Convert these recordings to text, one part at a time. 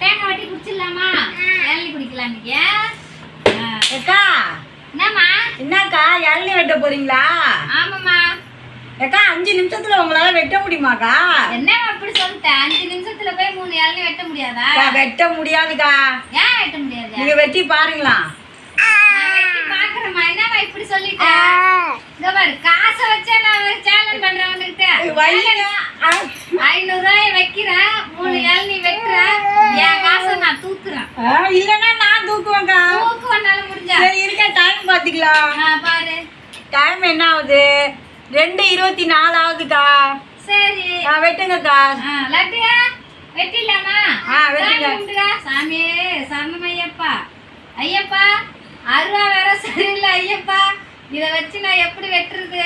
தேங்காய் வெட்டி குடிச்சிடலாமா? இளநீ குடிக்கலாம் நீங்க. அக்கா என்னம்மா? என்னக்கா இளநீ வெட்ட போறீங்களா? ஆமாம்மா. அக்கா 5 நிமிஷத்துல உங்களால வெட்ட முடியுமாக்கா? என்னம்மா இப்படி சொல்லிட்டேன்? 5 நிமிஷத்துல போய் 3 இளநீ வெட்ட முடியாதா? வெட்ட முடியாதுக்கா. ஏன் வெட்ட முடியாது? நீங்க வெட்டி பாருங்களா? நான் வெட்டி பாக்குறேம்மா. என்னம்மா இப்படி சொல்லிட்டேன்? இங்க பாரு, காசை வச்சே நான் சேலஞ்ச் பண்றேன் உனக்கிட்ட. 500 ரூபாய் வைக்கிறேன், 3 இளநீ வெட்டுறேன், என் காசை நான் தூக்குறேன். இல்லன்னா நான் தூக்குவேன்க்கா. தூக்குவனால முடிஞ்சா இருக்க டைம் பாத்துக்கலாம். பாரு, டைம் என்ன ஆகுது? 2:24 ஆகுதுக்கா. சரி வெட்டுங்கக்கா. லட்டியா வெட்டிடலாமா? வெட்டுங்க. சாமியே சரணம் ஐயப்பா. ஐயப்பா, அருவா வேற சரியில்லை ஐயப்பா. இதை வச்சு நான் எப்படி வெட்டுறது?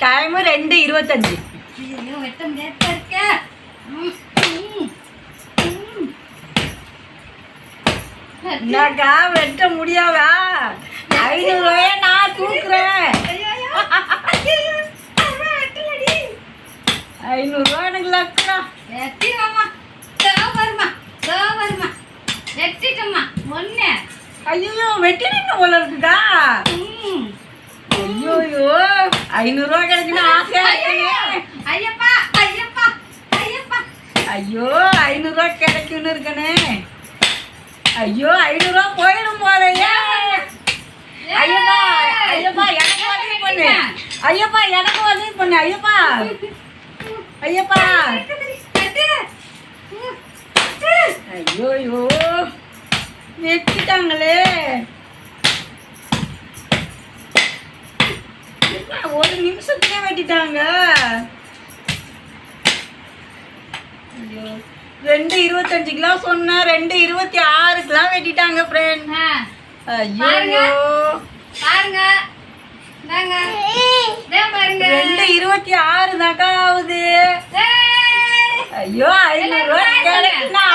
டைம் 2:25. ஐயோ, வெட்ட முடியாத இருக்க. என்னக்கா வெட்ட முடியாதா? 500 ரூபாய நான் தூக்குறேன். 500 ரூபாய் எனக்கு லக்குடா. வெட்டிடுமா? வருமா வெட்டிட்டோம்மா. ஒண்ணு. ஐயோ வெட்டினீங்க போல இருக்குக்கா. ஐயோ 500 ரூபாய் கிடைக்குன்னு ஆசையா இருக்கு. ஐயப்பா ஐயப்பா ஐயப்பா. ஐயோ 500 ரூபாய் கிடைக்குன்னு இருக்கனே. ஐயோ 500 ரூபாய் போயிடும் போலையே. ஐயப்பா ஐயப்பா எனக்கு உதவி பண்ணு. ஐயப்பா எனக்கு உதவி பண்ணு. ஐயப்பா ஐயப்பா. ஐயோ வெட்டிட்டாங்களே. ஒரு நிமிஷத்துலயே வெட்டிட்டாங்க. ஐயோ 2:25 கிலோ சொன்ன 2:26 கிலோ வெட்டிட்டாங்க ஃப்ரெண்ட். ஐயோ பாருங்க பாருங்க 2:26 தான்க்கா ஆகுது. ஐயோ 500 ரூபாய் கிடைக்குன்னா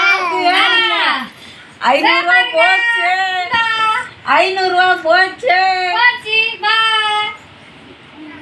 500 ரூபாய் போச்சு. 500 ரூபாய் போச்சு.